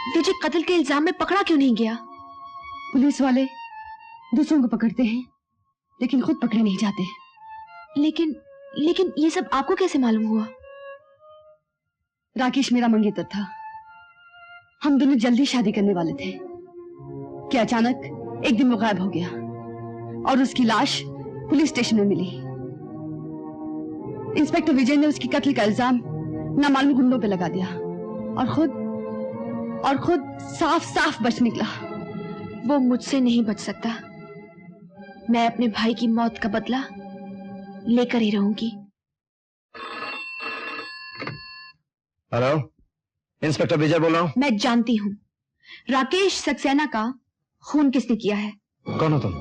विजय कत्ल के इल्जाम में पकड़ा क्यों नहीं गया? पुलिस वाले दूसरों को पकड़ते हैं लेकिन खुद पकड़े नहीं जाते। लेकिन ये सब आपको कैसे मालूम हुआ? राकेश मेरा मंगेतर था। हम दोनों जल्दी शादी करने वाले थे कि अचानक एक दिन वो गायब हो गया और उसकी लाश पुलिस स्टेशन में मिली। इंस्पेक्टर विजय ने उसकी कत्ल का इल्जाम नामालूम गुंडों पे लगा दिया और खुद साफ साफ बच निकला। वो मुझसे नहीं बच सकता। मैं अपने भाई की मौत का बदला लेकर ही रहूंगी। हेलो, इंस्पेक्टर विजय बोल रहा हूं। मैं जानती हूं राकेश सक्सेना का खून किसने किया है। कौन हो तुम?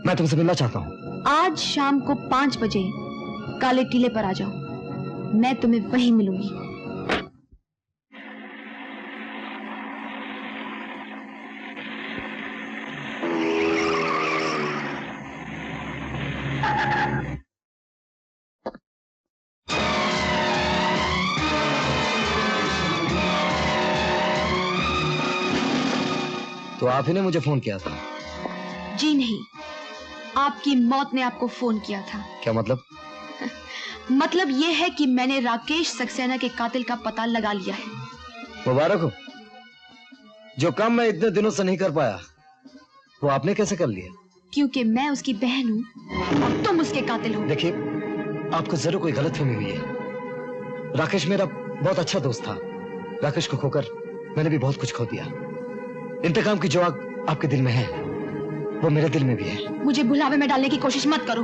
मैं तुमसे मिलना चाहता हूं। आज शाम को 5 बजे काले टीले पर आ जाओ, मैं तुम्हें वहीं मिलूंगी। तो आप ही ने मुझे फोन किया था? जी नहीं, आपकी मौत ने आपको फोन किया था। क्या मतलब? मतलब यह है कि मैंने राकेश सक्सेना के कातिल का पता लगा लिया है। मुबारक हो। जो काम मैं इतने दिनों से नहीं कर पाया वो आपने कैसे कर लिया? क्योंकि मैं उसकी बहन हूं और तुम उसके कातिल हो। देखिए, आपको जरूर कोई गलतफहमी हुई है। राकेश मेरा बहुत अच्छा दोस्त था। राकेश को खोकर मैंने भी बहुत कुछ खो दिया। इंतकाम की जो आग आपके दिल में है वो मेरे दिल में भी है। मुझे भुलावे में डालने की कोशिश मत करो।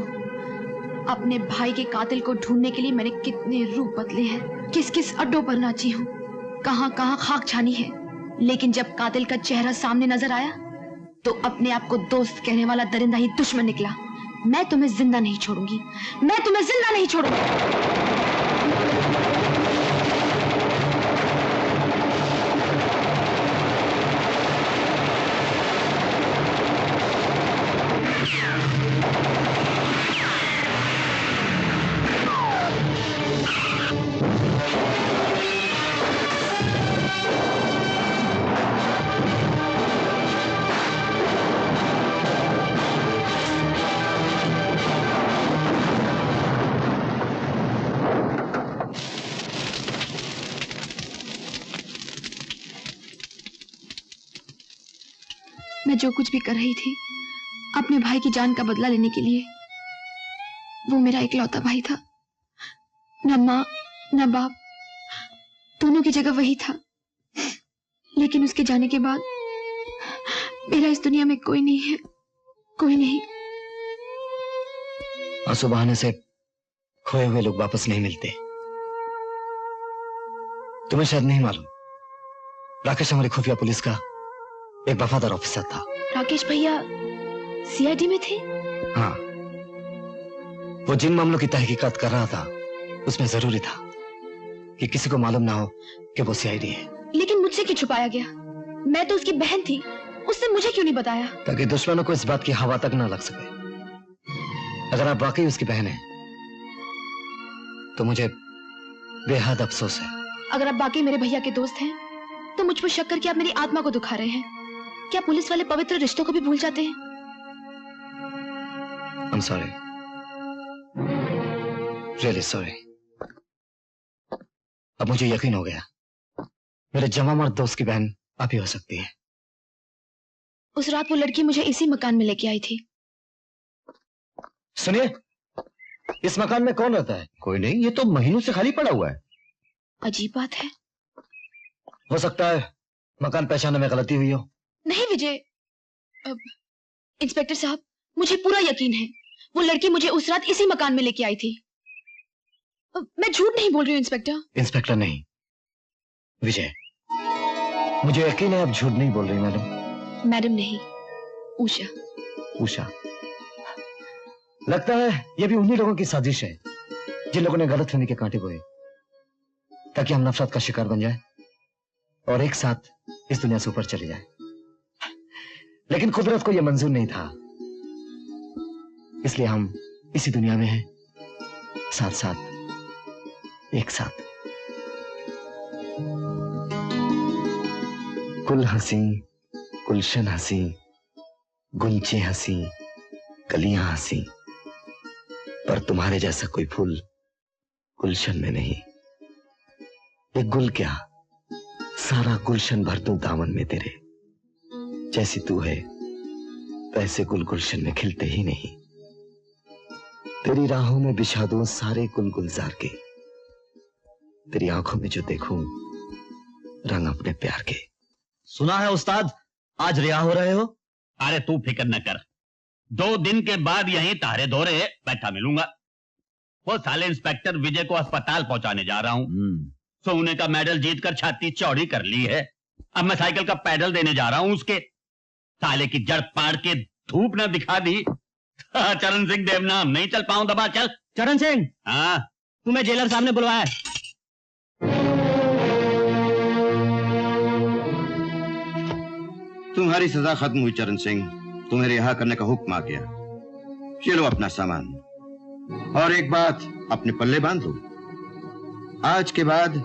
अपने भाई के कातिल को ढूंढने के लिए मैंने कितने रूप बदले हैं, किस किस अड्डों पर नाची हूँ, कहां कहां खाक छानी है, लेकिन जब कातिल का चेहरा सामने नजर आया तो अपने आप को दोस्त कहने वाला दरिंदा ही दुश्मन निकला। मैं तुम्हें जिंदा नहीं छोड़ूंगी, मैं तुम्हें जिंदा नहीं छोड़ूंगी। मैं जो कुछ भी कर रही थी अपने भाई की जान का बदला लेने के लिए। वो मेरा इकलौता भाई था, न माँ न बाप, दोनों की जगह वही था। लेकिन उसके जाने के बाद मेरा इस दुनिया में कोई नहीं है, कोई नहीं। आंसू बहाने से खोए हुए लोग वापस नहीं मिलते। तुम्हें शायद नहीं मालूम, राकेश हमारी खुफिया पुलिस का एक वफादार ऑफिसर था। राकेश भैया सीआईडी में थे? हाँ, वो जिन मामलों की तहकीकात कर रहा था उसमें जरूरी था कि किसी को मालूम ना हो कि वो सीआईडी है। लेकिन मुझसे क्यों छुपाया गया? मैं तो उसकी बहन थी, उसने मुझे क्यों नहीं बताया? ताकि दुश्मनों को इस बात की हवा तक ना लग सके। अगर आप वाकई उसकी बहन हैं तो मुझे बेहद अफसोस है। अगर आप वाकई मेरे भैया के दोस्त हैं तो मुझ पर शक करके आप मेरी आत्मा को दुखा रहे हैं। क्या पुलिस वाले पवित्र रिश्तों को भी भूल जाते हैं? I'm sorry. Really sorry. अब मुझे यकीन हो गया, मेरे जमा मर्द दोस्त की बहन आप ही हो सकती है। उस रात वो लड़की मुझे इसी मकान में लेके आई थी। सुनिए, इस मकान में कौन रहता है? कोई नहीं, ये तो महीनों से खाली पड़ा हुआ है। अजीब बात है। हो सकता है मकान पहचानने में गलती हुई हो। नहीं विजय, इंस्पेक्टर साहब, मुझे पूरा यकीन है वो लड़की मुझे उस रात इसी मकान में लेके आई थी। मैं झूठ नहीं बोल रही हूँ इंस्पेक्टर। इंस्पेक्टर नहीं, विजय, मुझे यकीन है आप झूठ नहीं बोल रही। मैडम? मैडम नहीं, उषा। उषा? लगता है ये भी उन्हीं लोगों की साजिश है जिन लोगों ने गलतफहमी के कांटे बोए ताकि हम नफरत का शिकार बन जाए और एक साथ इस दुनिया से ऊपर चले जाए। लेकिन कुदरत को यह मंजूर नहीं था, इसलिए हम इसी दुनिया में हैं, साथ साथ, एक साथ। गुल हंसी, गुलशन हंसी, गुंचे हंसी, कलियां हंसी, पर तुम्हारे जैसा कोई फूल गुलशन में नहीं। एक गुल क्या, सारा गुलशन भर दूं दामन में तेरे। जैसी तू है वैसे गुल गुलशन में खिलते ही नहीं। तेरी राहों में बिछा दूं सारे गुल गुलजार के। तेरी आंखों में जो देखूं रंग अपने प्यार के। सुना है उस्ताद आज रिहा हो रहे हो? अरे तू फिक्र न कर, 2 दिन के बाद यहीं तारे दोरे बैठा मिलूंगा। वो साले इंस्पेक्टर विजय को अस्पताल पहुंचाने जा रहा हूं। सोने का मेडल जीतकर छाती चौड़ी कर ली है। अब मैं साइकिल का पैडल देने जा रहा हूं उसके। साले की जड़ पाड़ के धूप न दिखा दी। चरण सिंह देवनाम, नहीं चल पाऊं दबा चल। चरण सिंह, हाँ तुम्हें जेलर साहब ने बुलवाया। तुम्हारी सजा खत्म हुई चरण सिंह, तुम्हें रिहा करने का हुक्म आ गया। चलो अपना सामान, और एक बात अपने पल्ले बांध लो, आज के बाद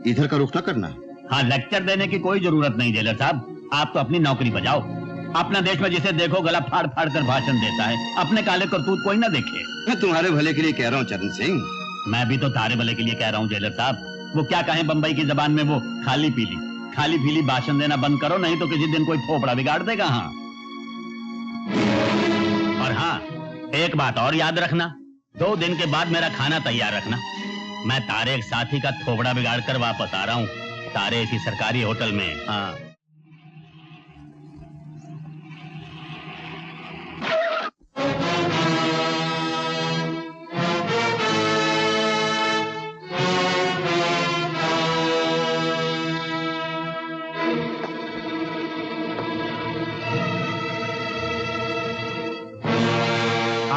इधर का रुख न करना। हाँ, लेक्चर देने की कोई जरूरत नहीं जेलर साहब, आप तो अपनी नौकरी बजाओ। अपना देश में जिसे देखो गला फाड़ फाड़ कर भाषण देता है, अपने काले करतूत कोई ना देखे। मैं तुम्हारे भले के लिए कह रहा हूँ चरण सिंह। मैं भी तो तारे भले के लिए कह रहा हूँ जेलर साहब। वो क्या कहें बंबई की जबान में, वो खाली पीली भाषण देना बंद करो, नहीं तो किसी दिन कोई थोपड़ा बिगाड़ देगा। हाँ, और हाँ, एक बात और याद रखना, 2 दिन के बाद मेरा खाना तैयार रखना। मैं तारे एक साथी का थोपड़ा बिगाड़ कर वापस आ रहा हूँ, तारे इसी सरकारी होटल में। हाँ,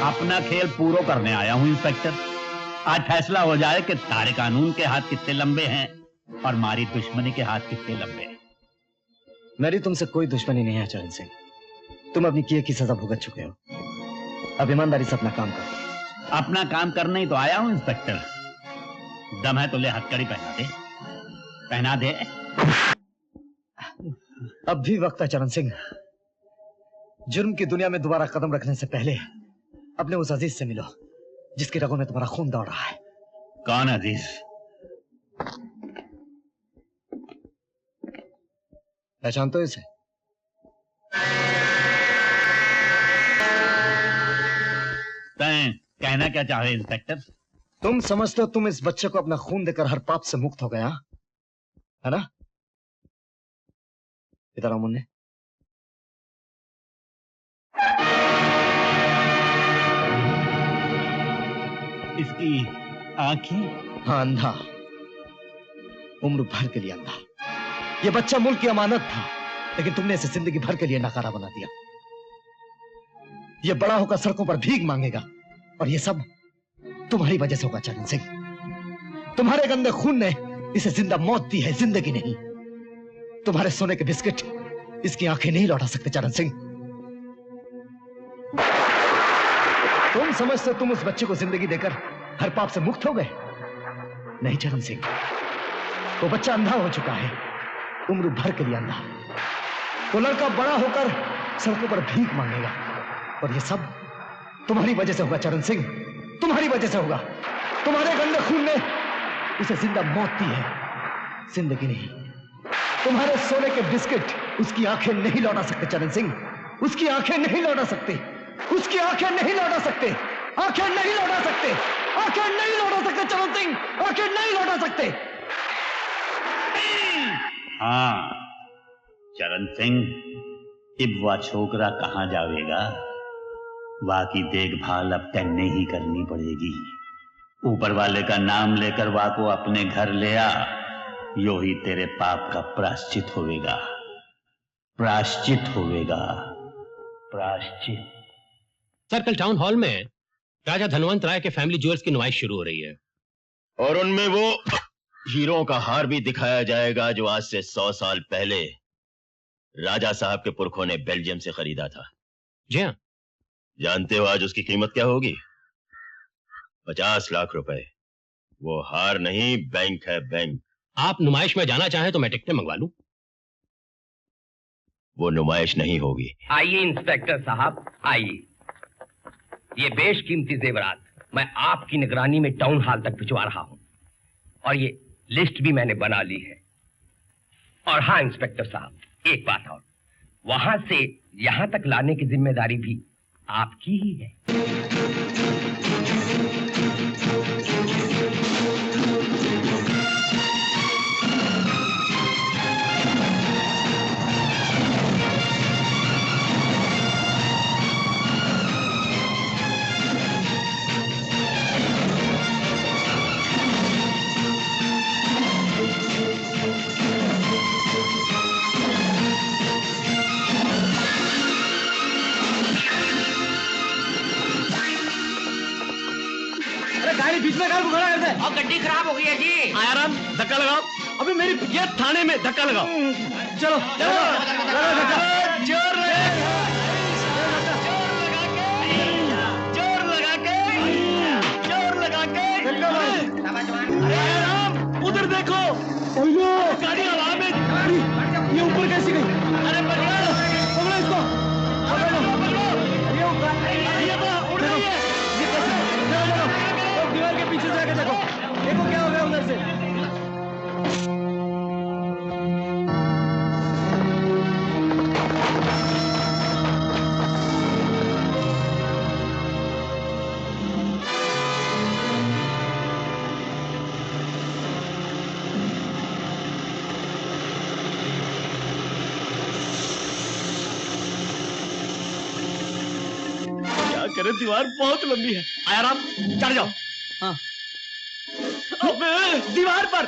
अपना खेल पूरा करने आया हूं इंस्पेक्टर। आज फैसला हो जाए कि तारे कानून के हाथ कितने लंबे हैं और हमारी दुश्मनी के हाथ कितने लंबे हैं। मेरी तुमसे कोई दुश्मनी नहीं है चरण सिंह, तुम अपनी किए की सजा भुगत चुके हो। अब ईमानदारी से अपना काम करो। अपना काम करने ही तो आया हूं इंस्पेक्टर। दम है तो ले हथकड़ी पहना दे। अब भी वक्त है चरण सिंह, जुर्म की दुनिया में दोबारा कदम रखने से पहले अपने उस अजीज से मिलो जिसकी रगों में तुम्हारा खून दौड़ रहा है। कौन अजीज? पहचानते हो इसे? कहना क्या चाहे इंस्पेक्टर? तुम समझते हो तुम इस बच्चे को अपना खून देकर हर पाप से मुक्त हो गया, है ना? इधर आओ मुन्ने। इसकी आंखें? हाँ, अंधा, उम्र भर के लिए अंधा। ये बच्चा मुल्क की अमानत था, लेकिन तुमने इसे जिंदगी भर के लिए नकारा बना दिया। ये बड़ा होकर सड़कों पर भीख मांगेगा, और ये सब तुम्हारी वजह से होगा चरण सिंह। तुम्हारे गंदे खून ने इसे जिंदा मौत दी है, जिंदगी नहीं। तुम्हारे सोने के बिस्किट इसकी आंखें नहीं लौटा सकते चरण सिंह। तुम समझते तुम उस बच्चे को जिंदगी देकर हर पाप से मुक्त हो गए? नहीं चरण सिंह, वो बच्चा अंधा हो चुका है, उम्र भर के लिए अंधा। वो लड़का बड़ा होकर सड़कों पर भीख मांगेगा, और ये सब तुम्हारी वजह से होगा चरण सिंह, तुम्हारी वजह से होगा। तुम्हारे गंदे खून ने उसे जिंदा मौत दी है, जिंदगी नहीं। तुम्हारे सोने के बिस्किट उसकी आंखें नहीं लौटा सकते चरण सिंह, उसकी आंखें नहीं लौटा सकते, उसकी आंखें नहीं लौटा सकते, आंखें नहीं लौटा सकते, आंखें नहीं लौटा सकते चरण सिंह, आंखें नहीं लौटा सकते। हाँ चरण सिंह, अब वह छोकरा कहां जावेगा? वाह की देखभाल अब तन्ने ही करनी पड़ेगी। ऊपर वाले का नाम लेकर वाह को अपने घर ले आ, यो ही तेरे पाप का प्रायश्चित होवेगा, प्रायश्चित होवेगा, प्रायश्चित। सर, कल टाउन हॉल में राजा धनवंत राय के फैमिली ज्वेल्स की नुमाइश शुरू हो रही है, और उनमें वो हीरों का हार भी दिखाया जाएगा जो आज से 100 साल पहले राजा साहब के पुरखों ने बेल्जियम से खरीदा था। जी हाँ। जानते हो आज उसकी कीमत क्या होगी? 50 लाख रुपए। वो हार नहीं, बैंक है, बैंक। आप नुमाइश में जाना चाहें तो मैं टिकटें मंगवा लूं। वो नुमाइश नहीं होगी। आइए इंस्पेक्टर साहब, आइए। ये बेशकीमती जेवरात मैं आपकी निगरानी में टाउन हॉल तक भिजवा रहा हूं, और ये लिस्ट भी मैंने बना ली है। और हाँ इंस्पेक्टर साहब, एक बात और, वहां से यहां तक लाने की जिम्मेदारी भी आपकी ही है। बीच में कार को खड़ा करते हैं। और गड्डी खराब हो गई है जी। आराम, धक्का लगाओ। अभी मेरी ये थाने में धक्का लगाओ। चलो चलो जोर लगा के अरे आराम, उधर देखो। गाड़ी हवा में, ये ऊपर कैसी गई? अरे पकड़ो इसको, ये उड़ रही है। दीवार के पीछे जाके देखो, देखो क्या हो गया उधर से। क्या करे, दीवार बहुत लंबी है। आराम, चढ़ जाओ। हाँ, दीवार पर।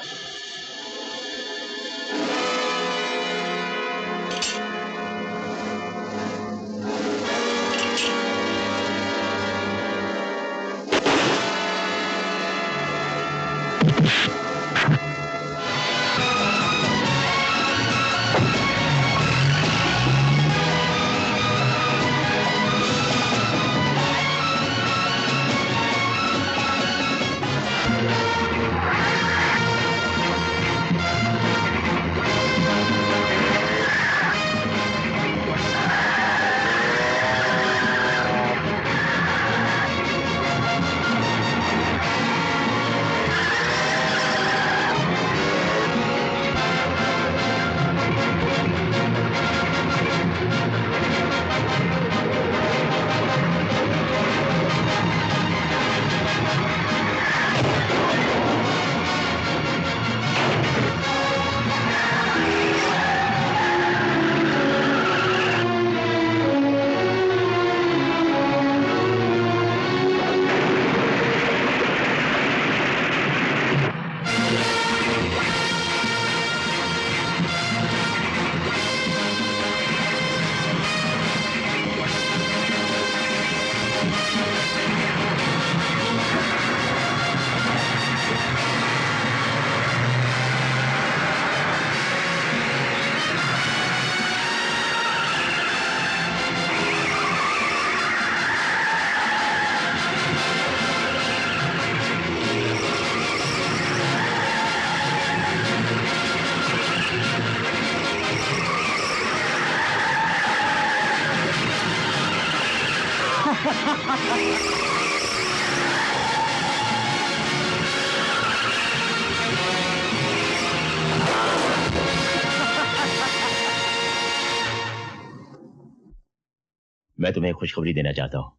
मैं तुम्हें खुशखबरी देना चाहता हूं।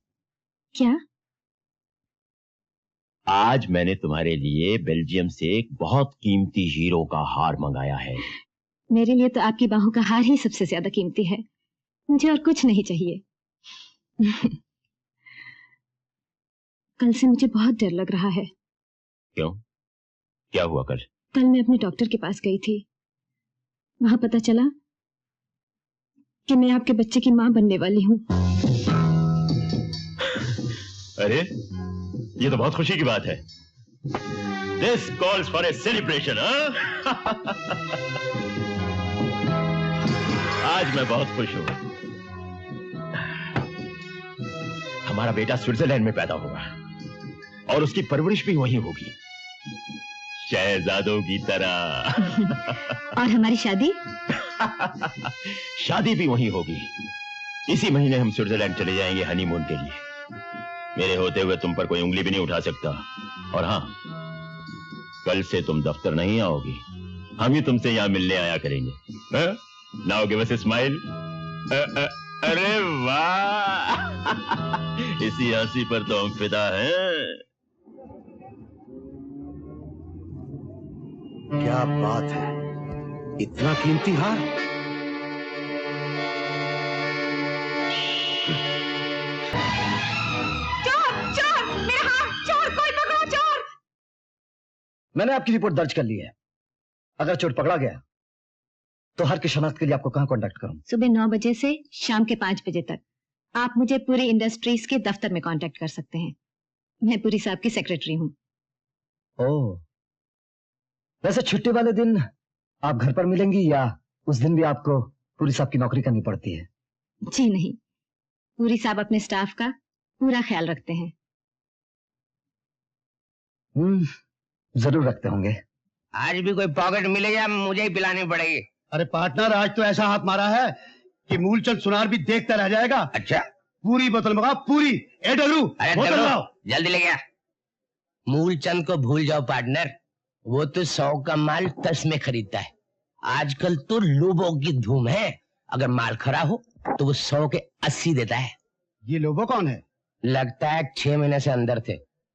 क्या? आज मैंने तुम्हारे लिए बेल्जियम से एक बहुत कीमती हीरो का हार मंगाया है। मेरे लिए तो आपकी बाहों का हार ही सबसे ज्यादा कीमती है। मुझे और कुछ नहीं चाहिए। कल से मुझे बहुत डर लग रहा है। क्यों? क्या हुआ कल? कल मैं अपने डॉक्टर के पास गई थी। वहां पता चला कि मैं आपके बच्चे की मां बनने वाली हूं। अरे, ये तो बहुत खुशी की बात है। This calls for a celebration, आज मैं बहुत खुश हूं। हमारा बेटा स्विट्जरलैंड में पैदा होगा और उसकी परवरिश भी वहीं होगी, शहजादों की तरह। और हमारी शादी शादी भी वहीं होगी। इसी महीने हम स्विट्जरलैंड चले जाएंगे हनीमून के लिए। मेरे होते हुए तुम पर कोई उंगली भी नहीं उठा सकता। और हाँ, कल से तुम दफ्तर नहीं आओगी, हम ही तुमसे यहाँ मिलने आया करेंगे। Now give us a smile. अरे वाह, इसी हंसी पर तो हम फिदा हैं। क्या बात है, इतना कीमती हार? मैंने आपकी रिपोर्ट दर्ज कर ली है। अगर चोर पकड़ा गया तो हर की शनाख्त के लिए आपको कहां कांटेक्ट करूं? सुबह 9 बजे से शाम के 5 बजे तक आप मुझे पूरी इंडस्ट्रीज के दफ्तर में कांटेक्ट कर सकते हैं। मैं पूरी साहब की सेक्रेटरी हूँ। ओह, वैसे छुट्टी वाले दिन आप घर पर मिलेंगी या उस दिन भी आपको पूरी साहब की नौकरी करनी पड़ती है? जी नहीं, पूरी साहब अपने स्टाफ का पूरा ख्याल रखते हैं। जरूर रखते होंगे। आज भी कोई पॉकेट मिलेगा, मुझे ही पिलानी पड़ेगी। अरे पार्टनर, आज तो ऐसा हाथ मारा है कि मूलचंद सुनार भी देखता रह जाएगा। अच्छा, पूरी बोतल मंगाओ, पूरी। ए डरू, बोतल लाओ, जल्दी ले गया। मूलचंद को भूल जाओ पार्टनर, वो तो 100 का माल 10 में खरीदता है। आजकल तो लोबो की धूम है, अगर माल खरा हो तो वो 100 के 80 देता है। ये लोबो कौन है? लगता है 6 महीने से अंदर थे,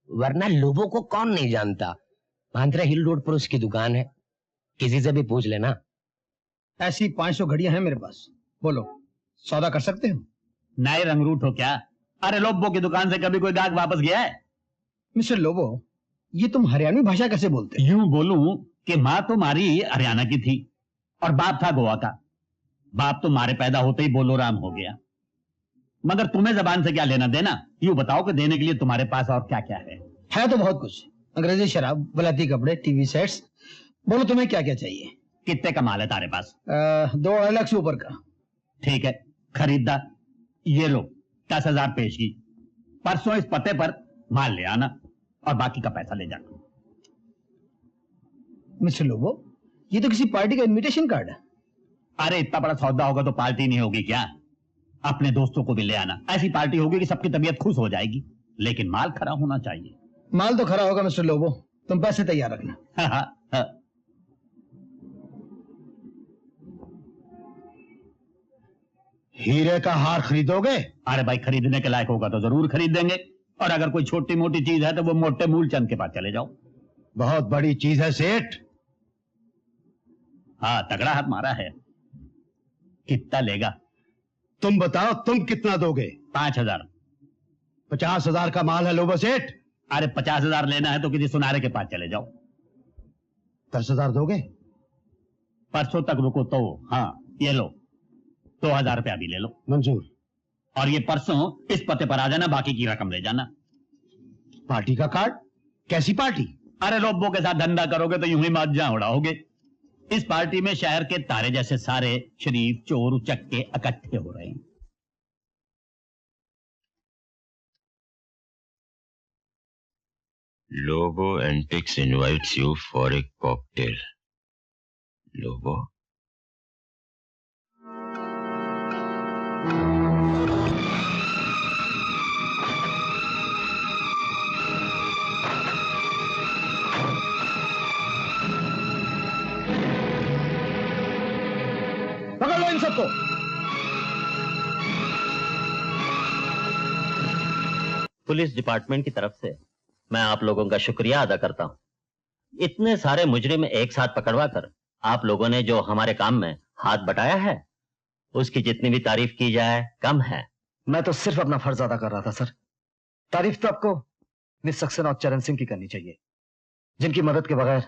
वरना लोबो को कौन नहीं जानता। भांतरा हिल रोड पर उसकी दुकान है, किसी से भी पूछ लेना। ऐसी 500 घड़ियां हैं मेरे पास, बोलो सौदा कर सकते हो? नए रंगरूट हो क्या? अरे लोबो की दुकान से कभी कोई गाहक वापस गया है? मिस्टर लोबो, ये तुम हरियाणवी भाषा कैसे बोलते? यूं बोलूं कि माँ तो मारी हरियाणा की थी और बाप था गोवा का। बाप तो मारे पैदा होते ही बोलो राम हो गया। मगर तुम्हें जबान से क्या लेना देना? यूं बताओ कि देने के लिए तुम्हारे पास और क्या क्या है? है तो बहुत कुछ, अंग्रेजी शराब, बलाती कपड़े, टीवी सेट्स। बोलो तुम्हें क्या क्या चाहिए? कितने का माल है तारे पास? 2-2.5 लाख से ऊपर का। ठीक है, खरीदा। ये लो 10,000 पेशगी। परसों इस पते पर माल ले आना और बाकी का पैसा ले जाना। मिस्टर लोबो, ये तो किसी पार्टी का इनविटेशन कार्ड है। अरे इतना बड़ा सौदा होगा तो पार्टी नहीं होगी क्या? अपने दोस्तों को भी ले आना, ऐसी पार्टी होगी कि सबकी तबीयत खुश हो जाएगी, लेकिन माल खरा होना चाहिए। माल तो खरा होगा मिस्टर लोबो, तुम पैसे तैयार रखना। हाँ। हीरे का हार खरीदोगे? अरे भाई, खरीदने के लायक होगा तो जरूर खरीदेंगे, और अगर कोई छोटी मोटी चीज है तो वो मोटे मूलचंद के पास चले जाओ। बहुत बड़ी चीज है सेठ। हाँ, तगड़ा हाथ मारा है। कितना लेगा? तुम बताओ, तुम कितना दोगे? 5,000। 50,000 का माल है लोबो सेठ। अरे 50,000 लेना है तो किसी सुनारे के पास चले जाओ। 10,000 दोगे? परसों तक रुको तो। हाँ, ये लो 2,000 रुपया भी ले लो। मंजूर। और ये परसों इस पते पर आ जाना, बाकी की रकम ले जाना। पार्टी का कार्ड? कैसी पार्टी? अरे लोबो के साथ धंधा करोगे तो यूं ही मौजा उड़ाओगे। इस पार्टी में शहर के तारे जैसे सारे शरीफ चोर उचक्के इकट्ठे हो रहे हैं। Lobo Antiques invites you for a cocktail. Lobo? पकड़ लो इन सबको। पुलिस डिपार्टमेंट की तरफ से मैं आप लोगों का शुक्रिया अदा करता हूं। इतने सारे मुजरिम एक साथ पकड़वा कर आप लोगों ने जो हमारे काम में हाथ बटाया है, उसकी जितनी भी तारीफ की जाए कम है। मैं तो सिर्फ अपना फर्ज अदा कर रहा था सर। तारीफ तो आपको मिस सक्सेना और चरण सिंह की करनी चाहिए, जिनकी मदद के बगैर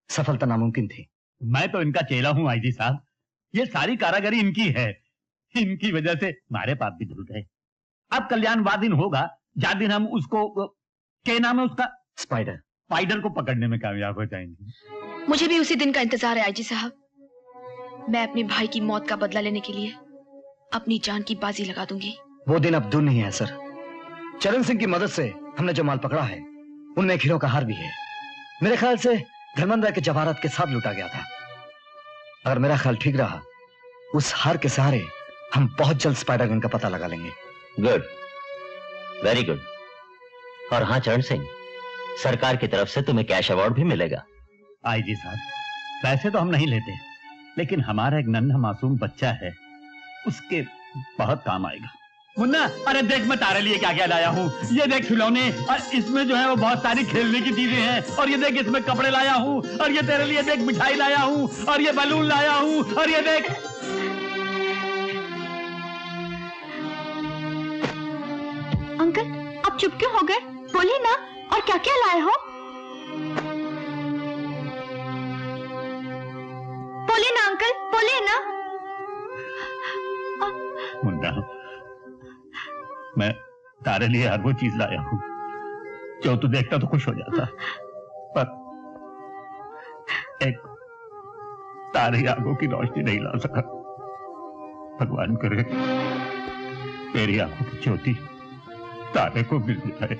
सफलता नामुमकिन थी। मैं तो इनका चेला हूं आईजी साहब, ये सारी कारागरी इनकी है। इनकी वजह से हमारे पाप भी धुल गए। अब कल्याण वाद दिन होगा, जा दिन हम उसको, क्या नाम है उसका, स्पाइडर को पकड़ने में कामयाब हो जाएंगे। मुझे भी उसी दिन का इंतजार है आईजी साहब। मैं अपने भाई की मौत का बदला लेने के लिए अपनी जान की बाजी लगा दूंगी। वो दिन अब दूर नहीं है सर। चरण सिंह की मदद से हमने जो माल पकड़ा है उनमें एक हीरो का हार भी है। मेरे ख्याल से धर्मेंद्र के जवाहरात के साथ लूटा गया था। अगर मेरा ख्याल ठीक रहा उस हार के सहारे हम बहुत जल्द स्पाइडरगन का पता लगा लेंगे। Good, very good. और हाँ चरण सिंह, सरकार की तरफ से तुम्हें कैश अवार्ड भी मिलेगा। आईजी साहब, पैसे तो हम नहीं लेते, लेकिन हमारा एक नन्हा मासूम बच्चा है, उसके बहुत काम आएगा। मुन्ना, अरे देख मैं तारे लिए क्या क्या लाया हूँ। ये देख खिलौने, और इसमें जो है वो बहुत सारी खेलने की चीजें हैं, और ये देख इसमें कपड़े लाया हूँ, और ये तेरे लिए देख मिठाई लाया हूँ, और ये बलून लाया हूँ, और ये देख। अंकल, आप चुप क्यों हो गए? बोलिए ना, और क्या क्या लाए हो? बोलिए ना अंकल, बोलिए ना। मुन्ना, मैं तारे लिए हर वो चीज लाया हूँ जो तू देखता तो खुश हो जाता, पर एक तारे आंखों की रोशनी नहीं ला सका। भगवान करे तेरी आंखों की ज्योति तारे को मिल जाए।